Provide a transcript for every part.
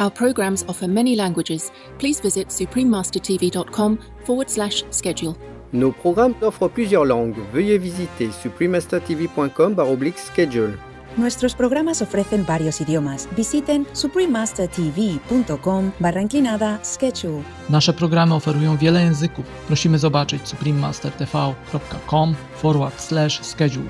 Our programs offer many languages. Please visit suprememastertv.com/schedule. Nos programmes offrent plusieurs langues. Veuillez visiter suprememastertv.com/schedule. Nuestros programas ofrecen varios idiomas. Visiten suprememastertv.com/schedule. Nasze programy oferują wiele języków. Prosimy zobaczyć suprememastertv.com/schedule.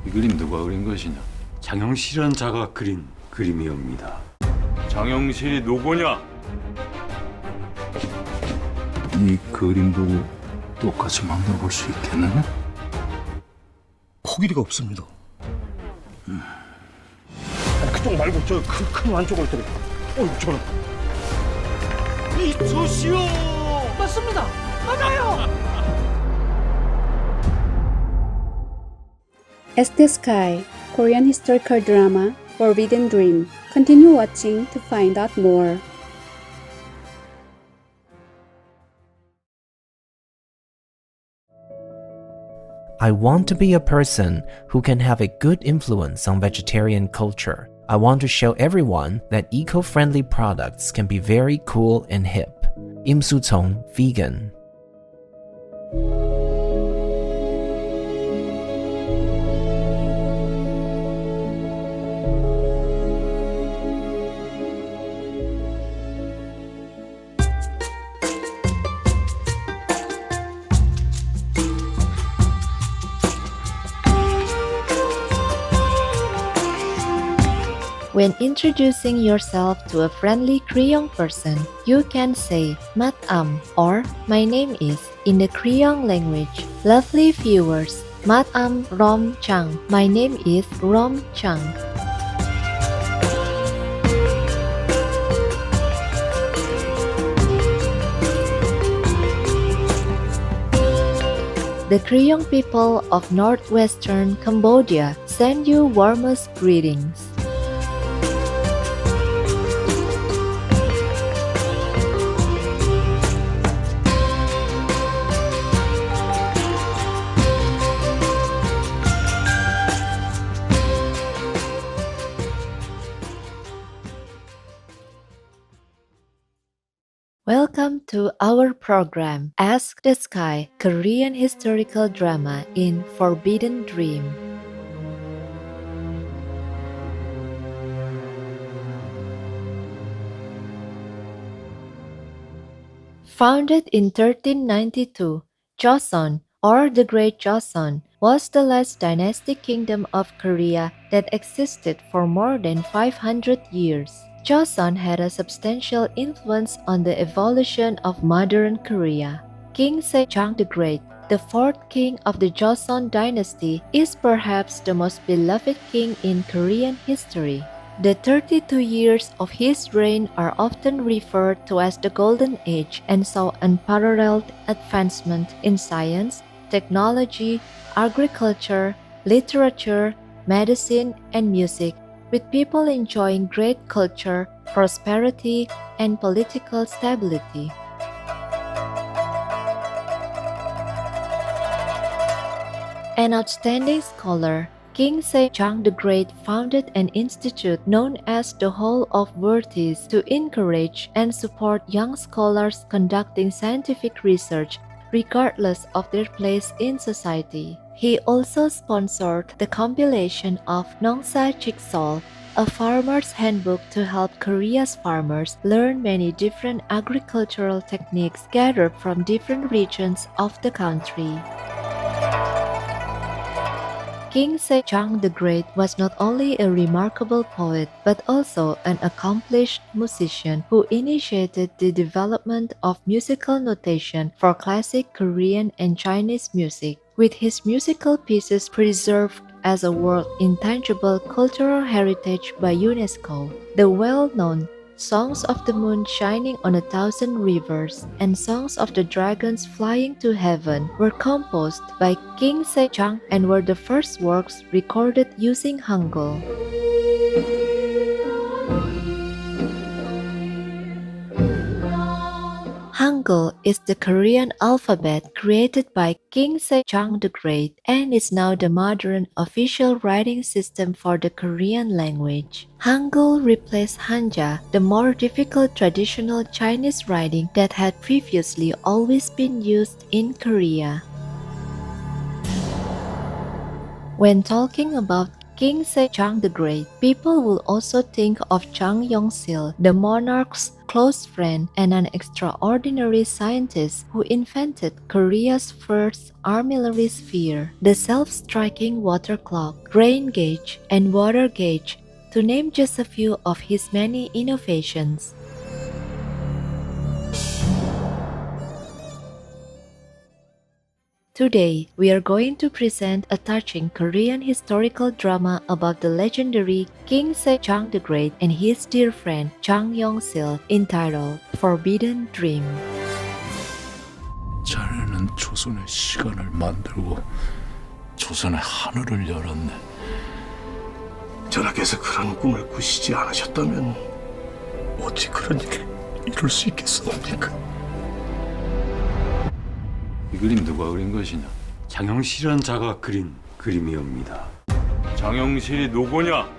이 그림 누가 그린 것이냐? 장영실이라는 자가 그린 그림이옵니다. 장영실이 누구냐? 이 그림 보고 똑같이 만들어 볼 수 있겠느냐? 코끼리가 없습니다. 그쪽 말고 저 큰 안쪽을 때려. 저는 이초시오. 맞습니다. 맞아요. As the Sky, Korean historical drama Forbidden Dream. Continue watching to find out more. I want to be a person who can have a good influence on vegetarian culture. I want to show everyone that eco-friendly products can be very cool and hip. Im Soo-chong, vegan. When introducing yourself to a friendly Korean person, you can say "Mat Am" or "My name is" in the Korean language. Lovely viewers, Mat Am Rom Chang. My name is Rom Chang. The Korean people of northwestern Cambodia send you warmest greetings. Welcome to our program, Ask the Sky, Korean historical drama in Forbidden Dream. Founded in 1392, Joseon, or the Great Joseon, was the last dynastic kingdom of Korea that existed for more than 500 years. Joseon had a substantial influence on the evolution of modern Korea. King Sejong the Great, the fourth king of the Joseon dynasty, is perhaps the most beloved king in Korean history. The 32 years of his reign are often referred to as the Golden Age and saw unparalleled advancement in science, technology, agriculture, literature, medicine, and music, with people enjoying great culture, prosperity, and political stability. An outstanding scholar, King Sejong the Great founded an institute known as the Hall of Worthies to encourage and support young scholars conducting scientific research regardless of their place in society. He also sponsored the compilation of Nongsa Jiksol, a farmer's handbook to help Korea's farmers learn many different agricultural techniques gathered from different regions of the country. King Sejong the Great was not only a remarkable poet but also an accomplished musician who initiated the development of musical notation for classic Korean and Chinese music. With his musical pieces preserved as a world intangible cultural heritage by UNESCO, the well-known Songs of the Moon Shining on a Thousand Rivers and Songs of the Dragons Flying to Heaven were composed by King Sejong and were the first works recorded using Hangul. Hangul is the Korean alphabet created by King Sejong the Great and is now the modern official writing system for the Korean language. Hangul replaced Hanja, the more difficult traditional Chinese writing that had previously always been used in Korea. When talking about King Sejong the Great, people will also think of Jang Yong-sil, the monarch's close friend and an extraordinary scientist who invented Korea's first armillary sphere, the self-striking water clock, rain gauge, and water gauge, to name just a few of his many innovations. Today, we are going to present a touching Korean historical drama about the legendary King Sejong the Great and his dear friend Jang Yong-sil, entitled Forbidden Dream. 자네는 조선의 시간을 만들고 조선의 하늘을 열었네. 전하께서 그런 꿈을 꾸시지 않으셨다면 어찌 그런 일을 이룰 수 있겠사옵니까? 이 그림 누가 그린 것이냐? 장영실이란 자가 그린 그림이옵니다. 장영실이 누구냐?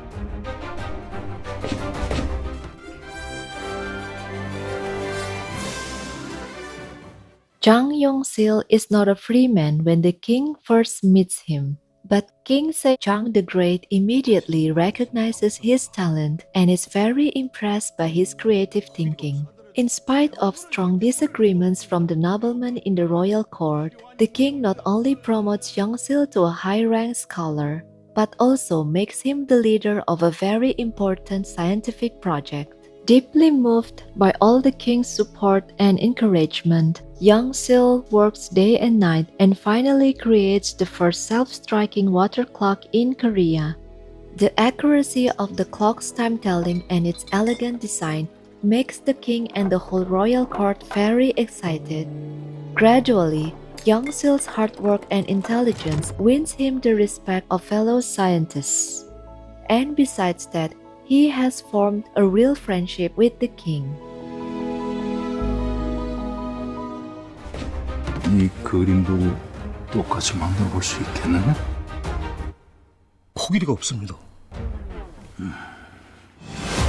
Jang Yong-sil is not a free man when the king first meets him. But King Sejong the Great immediately recognizes his talent and is very impressed by his creative thinking. In spite of strong disagreements from the noblemen in the royal court, the king not only promotes Yong-sil to a high-ranked scholar, but also makes him the leader of a very important scientific project. Deeply moved by all the king's support and encouragement, Yong-sil works day and night and finally creates the first self-striking water clock in Korea. The accuracy of the clock's time-telling and its elegant design makes the king and the whole royal court very excited. Gradually, Yong-sil's hard work and intelligence wins him the respect of fellow scientists. And besides that, he has formed a real friendship with the king. 이 그림 보고 똑같이 만들어 볼 수 있겠느냐? 코끼리가 없습니다.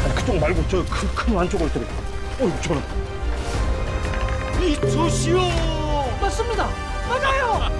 아니, 그쪽 말고 저 큰 안쪽을 때려. 저런. 이초시오. 맞습니다. 맞아요.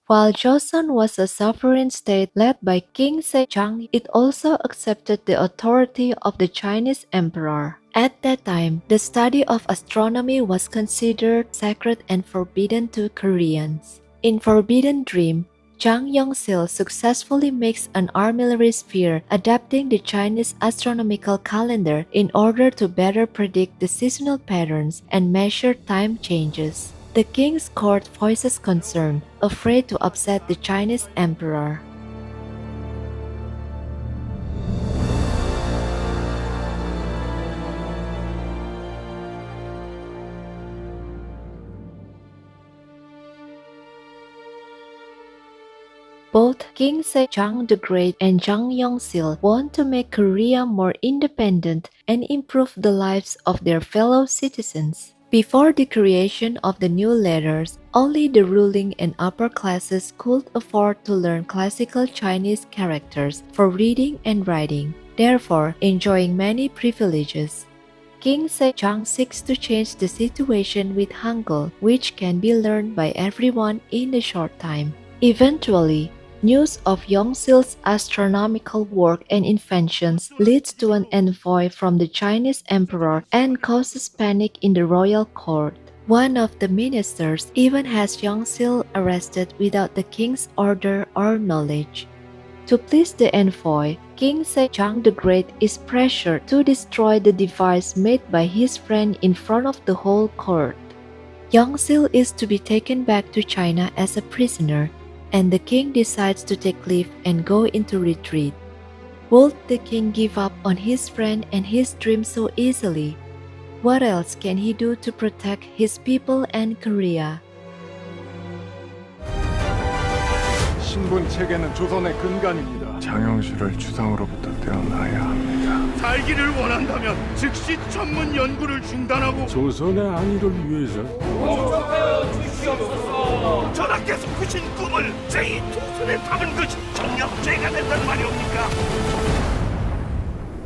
While Joseon was a sovereign state led by King Sejong, it also accepted the authority of the Chinese emperor. At that time, the study of astronomy was considered sacred and forbidden to Koreans. In Forbidden Dream, Jang Yong-sil successfully makes an armillary sphere adapting the Chinese astronomical calendar in order to better predict the seasonal patterns and measure time changes. The king's court voices concern, afraid to upset the Chinese emperor. Both King Sejong the Great and Jang Yong-sil want to make Korea more independent and improve the lives of their fellow citizens. Before the creation of the new letters, only the ruling and upper classes could afford to learn classical Chinese characters for reading and writing, therefore enjoying many privileges. King Sejong seeks to change the situation with Hangul, which can be learned by everyone in a short time. Eventually, news of Yong-sil's astronomical work and inventions leads to an envoy from the Chinese emperor and causes panic in the royal court. One of the ministers even has Yong-sil arrested without the king's order or knowledge. To please the envoy, King Sejong the Great is pressured to destroy the device made by his friend in front of the whole court. Yong-sil is to be taken back to China as a prisoner, and the king decides to take leave and go into retreat. Would the king give up on his friend and his dream so easily? What else can he do to protect his people and Korea? 신분 체계는 조선의 근간입니다. 장영실을 주상으로부터 떼어놔야 합니다. 살기를 원한다면 즉시 전문 연구를 중단하고 조선의 안위를 위해서 전하께서 꾸신 꿈을 제2조선에 담은 것이 정력죄가 된다는 말이옵니까?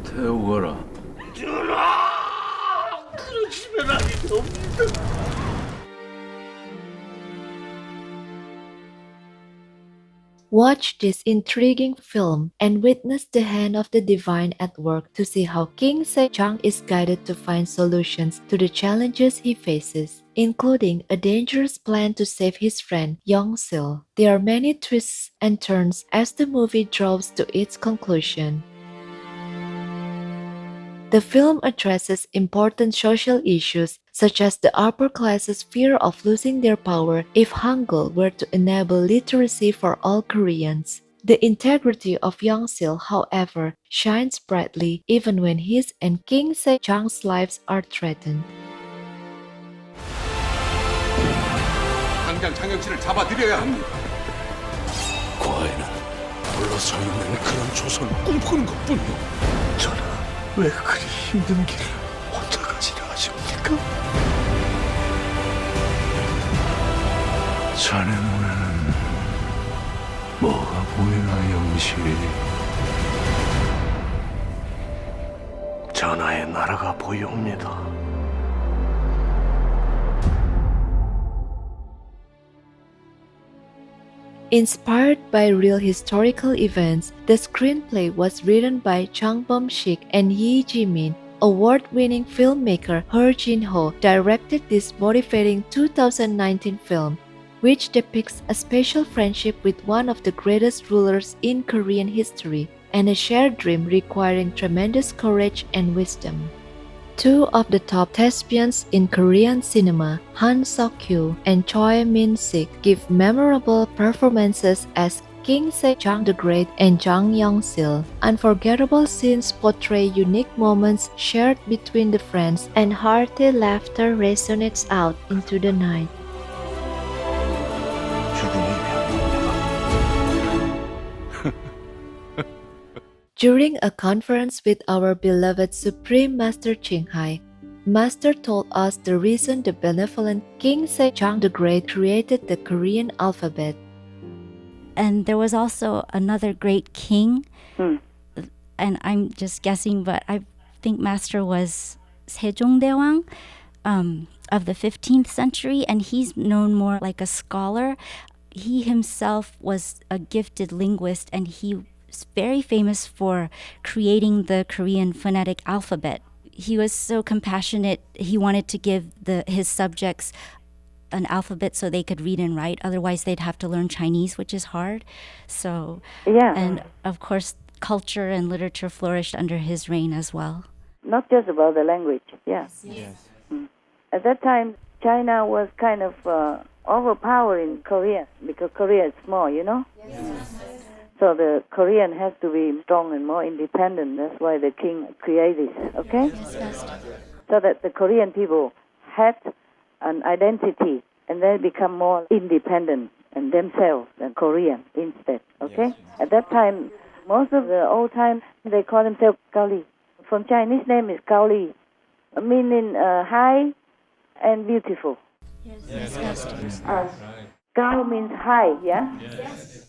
태우거라. 전하! 그러시면 아니 됩니다. Watch this intriguing film and witness the hand of the divine at work to see how King Sejong is guided to find solutions to the challenges he faces, including a dangerous plan to save his friend Yongsil. There are many twists and turns as the movie draws to its conclusion. The film addresses important social issues such as the upper class's fear of losing their power if Hangul were to enable literacy for all Koreans. The integrity of Yongsil, however, shines brightly even when his and King Sejong's lives are threatened. 당장 장영실을 잡아들여야 합니다. 과인은 물러서 있는 그런 조선을 꿈꾸는 것뿐이오. 전하, 왜 그리 힘든 길을 혼자 가시려 하십니까? 자네 눈에는 뭐가 보이나, 영실? 전하의 나라가 보이옵니다. Inspired by real historical events, the screenplay was written by Chang Bum-shik and Yi Ji-min. Award-winning filmmaker Her Jin-ho directed this motivating 2019 film, which depicts a special friendship with one of the greatest rulers in Korean history and a shared dream requiring tremendous courage and wisdom. Two of the top thespians in Korean cinema, Han Seok-kyu and Choi Min-sik, give memorable performances as King Sejong the Great and Jang Yong-sil. Unforgettable scenes portray unique moments shared between the friends, and hearty laughter resonates out into the night. During a conference with our beloved Supreme Master Qinghai, Master told us the reason the benevolent King Sejong the Great created the Korean alphabet. And there was also another great king, and I'm just guessing, but I think Master was Sejongdaewang of the 15th century, and he's known more like a scholar. He himself was a gifted linguist, and he very famous for creating the Korean phonetic alphabet. He was so compassionate. He wanted to give his subjects an alphabet so they could read and write. Otherwise, they'd have to learn Chinese, which is hard. So, and of course, culture and literature flourished under his reign as well. Not just about the language, Yes. At that time, China was kind of overpowering Korea because Korea is small, you know? So the Korean has to be strong and more independent. That's why the king created this, okay? So that the Korean people had an identity and they become more independent and themselves and Korean instead, okay? At that time, most of the old time, they call themselves Gaoli. From Chinese name is Gaoli, meaning high and beautiful. Gao means high,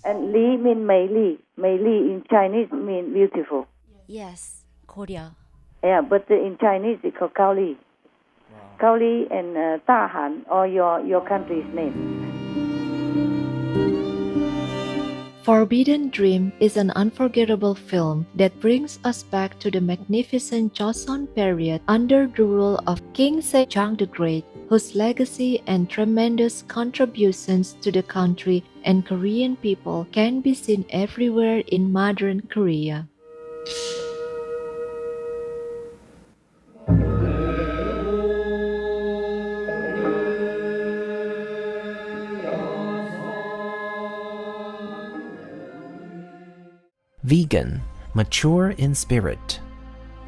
and Li means Mei Li. Mei Li in Chinese means beautiful. Yes, Korea. Yeah, but in Chinese it's called Gao Li. Gao Li and Da Han, or your country's name. Forbidden Dream is an unforgettable film that brings us back to the magnificent Joseon period under the rule of King Sejong the Great, whose legacy and tremendous contributions to the country and Korean people can be seen everywhere in modern Korea. Vegan, mature in spirit.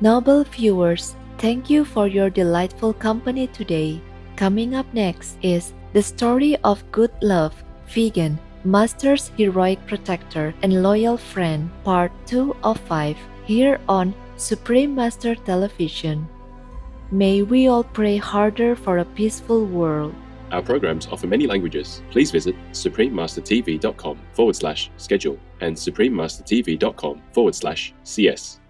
Noble viewers, thank you for your delightful company today. Coming up next is The Story of Good Love, Vegan, Master's Heroic Protector and Loyal Friend, Part 2 of 5, here on Supreme Master Television. May we all pray harder for a peaceful world. Our programs offer many languages. Please visit suprememastertv.com/schedule and suprememastertv.com/CS.